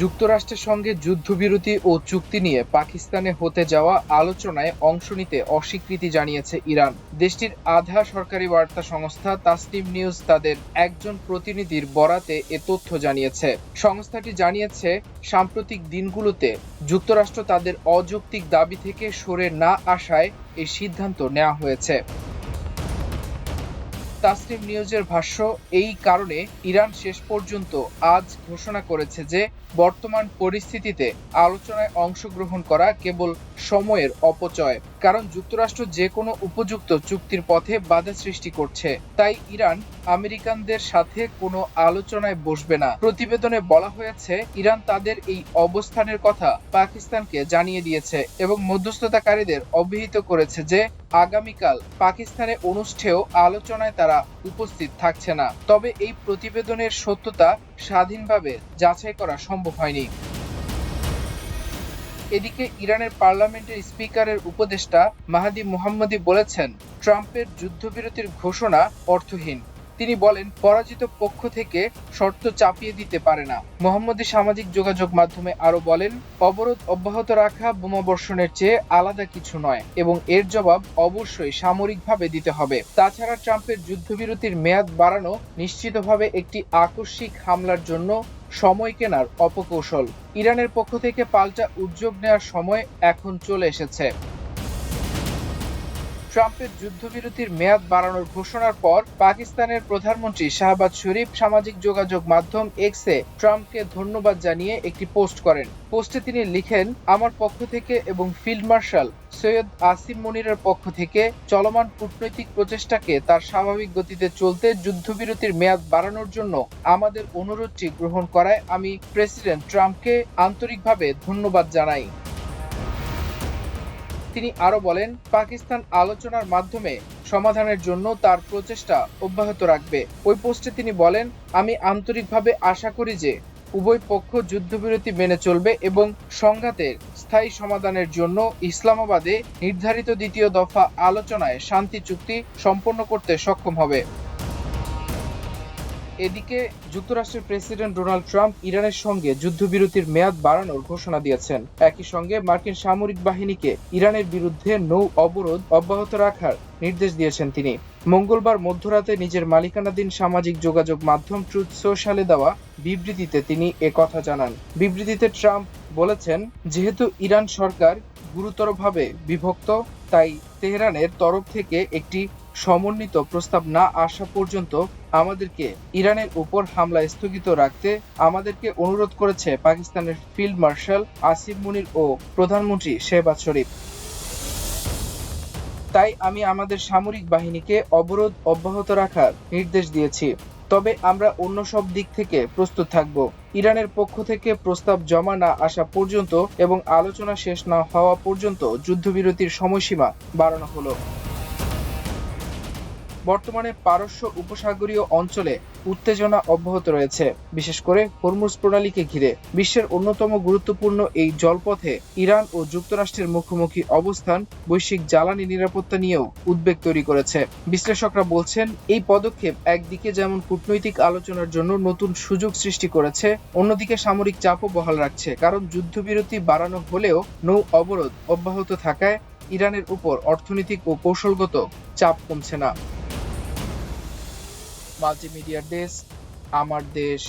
যুক্তরাষ্ট্রের সঙ্গে যুদ্ধবিরতি ও চুক্তি নিয়ে পাকিস্তানে হতে যাওয়া আলোচনায় অংশ নিতে অস্বীকৃতি জানিয়েছে ইরান। দেশটির আধা সরকারি বার্তা সংস্থা তাসনিম নিউজ তাদের একজন প্রতিনিধির বরাতে এ তথ্য জানিয়েছে। সংস্থাটি জানিয়েছে, সাম্প্রতিক দিনগুলোতে যুক্তরাষ্ট্র তাদের অযৌক্তিক দাবি থেকে সরে না আসায় এই সিদ্ধান্ত নেওয়া হয়েছে। তাসনিম নিউজের ভাষ্য, এই কারণে ইরান শেষ পর্যন্ত আজ ঘোষণা করেছে যে বর্তমান পরিস্থিতিতে আলোচনায় অংশগ্রহণ করা কেবল সময়ের অপচয়, কারণ যুক্তরাষ্ট্র যে কোনো উপযুক্ত চুক্তির পথে বাধা সৃষ্টি করছে। তাই ইরান আমেরিকানদের সাথে কোনো আলোচনায় বসবে না। প্রতিবেদনে বলা হয়েছে, ইরান তাদের এই অবস্থানের কথা পাকিস্তানকে জানিয়ে দিয়েছে এবং মধ্যস্থতাকারীদের অবহিত করেছে যে আগামীকাল পাকিস্তানে অনুষ্ঠেয় আলোচনায় তারা উপস্থিত থাকছে না। তবে এই প্রতিবেদনের সত্যতা স্বাধীনভাবে যাচাই করা সম্ভব হয়নি। এদিকে ইরানের পার্লামেন্টের স্পিকারের উপদেষ্টা মাহাদি মোহাম্মদী বলেছেন, ট্রাম্পের যুদ্ধবিরতির ঘোষণা অর্থহীন। তিনি বলেন, পরাজিত পক্ষ থেকে শর্ত চাপিয়ে দিতে পারে না। মোহাম্মদী সামাজিক যোগাযোগ মাধ্যমে আরো বলেন, অবরোধ অব্যাহত রাখা বোমাবর্ষণের চেয়ে আলাদা কিছু নয় এবং এর জবাব অবশ্যই সামরিকভাবে দিতে হবে। তাছাড়া ট্রাম্পের যুদ্ধবিরতির মেয়াদ বাড়ানো নিশ্চিতভাবে একটি আকস্মিক হামলার জন্য সময় কেনার অপকৌশল। ইরানের পক্ষ থেকে পাল্টা উদ্যোগ নেওয়ার সময় এখন চলে এসেছে। ট্রাম্পের যুদ্ধবিরতির মেয়াদ বাড়ানোর ঘোষণার পর পাকিস্তানের প্রধানমন্ত্রী শাহবাজ শরীফ সামাজিক যোগাযোগ মাধ্যম এক্সে ট্রাম্পকে ধন্যবাদ জানিয়ে একটি পোস্ট করেন। পোস্টে তিনি লিখেন, আমার পক্ষ থেকে এবং ফিল্ড মার্শাল সৈয়দ আসিম মুনিরের পক্ষ থেকে চলমান কূটনৈতিক প্রচেষ্টাকে তার স্বাভাবিক গতিতে চলতে যুদ্ধবিরতির মেয়াদ বাড়ানোর জন্য আমাদের অনুরোধটি গ্রহণ করায় আমি প্রেসিডেন্ট ট্রাম্পকে আন্তরিকভাবে ধন্যবাদ জানাই। তিনি আরো বলেন, পাকিস্তান আলোচনার মাধ্যমে সমাধানের জন্য তার প্রচেষ্টা অব্যাহত রাখবে। ওই পোস্টে তিনি বলেন, আমি আন্তরিকভাবে আশা করি যে উভয় পক্ষ যুদ্ধবিরতি মেনে চলবে এবং সংঘাতের স্থায়ী সমাধানের জন্য ইসলামাবাদে নির্ধারিত দ্বিতীয় দফা আলোচনায় শান্তি চুক্তি সম্পন্ন করতে সক্ষম হবে। এদিকে যুক্তরাষ্ট্রের প্রেসিডেন্ট ডোনাল্ড ট্রাম্প ইরানের সঙ্গে যুদ্ধবিরতির মেয়াদ বাড়ানোর ঘোষণা দিয়েছেন। একই সঙ্গে মার্কিন সামরিক বাহিনীকে ইরানের বিরুদ্ধে নৌ অবরোধ অব্যাহত রাখার নির্দেশ দিয়েছেন তিনি। মঙ্গলবার মধ্যরাতে নিজের মালিকানাধীন সামাজিক যোগাযোগ মাধ্যম ট্রুথ সোশ্যালে দেওয়া বিবৃতিতে তিনি একথা জানান। বিবৃতিতে ট্রাম্প বলেছেন, যেহেতু ইরান সরকার গুরুতরভাবে বিভক্ত, তাই তেহরানের তরফ থেকে একটি সমন্বিত প্রস্তাব না আসা পর্যন্ত আমাদেরকে ইরানের উপর হামলা স্থগিত রাখতে আমাদেরকে অনুরোধ করেছে পাকিস্তানের ফিল্ড মার্শাল আসিম মুনির ও প্রধানমন্ত্রী শেহবাজ শরীফ। তাই আমি আমাদের সামরিক বাহিনীকে অবরোধ অব্যাহত রাখার নির্দেশ দিয়েছি। তবে আমরা অন্য সব দিক থেকে প্রস্তুত থাকব। ইরানের পক্ষ থেকে প্রস্তাব জমা না আসা পর্যন্ত এবং আলোচনা শেষ না হওয়া পর্যন্ত যুদ্ধবিরতির সময়সীমা বাড়ানো হলো। বর্তমানে পারস্য উপসাগরীয় অঞ্চলে উত্তেজনা অব্যাহত রয়েছে, বিশেষ করে হরমুজ প্রণালীকে ঘিরে। বিশ্বের অন্যতম গুরুত্বপূর্ণ এই জলপথে ইরান ও যুক্তরাষ্ট্রের মুখোমুখি অবস্থান বৈশ্বিক জ্বালানি নিরাপত্তা নিয়েও উদ্বেগ তৈরি করেছে। বিশ্লেষকরা বলছেন, এই পদক্ষেপ একদিকে যেমন কূটনৈতিক আলোচনার জন্য নতুন সুযোগ সৃষ্টি করেছে, অন্যদিকে সামরিক চাপও বহাল রাখছে, কারণ যুদ্ধবিরতি বাড়ানো হলেও নৌ অবরোধ অব্যাহত থাকায় ইরানের উপর অর্থনৈতিক ও কৌশলগত চাপ কমছে না। মাল্টিমিডিয়া ডেস্ক, আমার দেশ।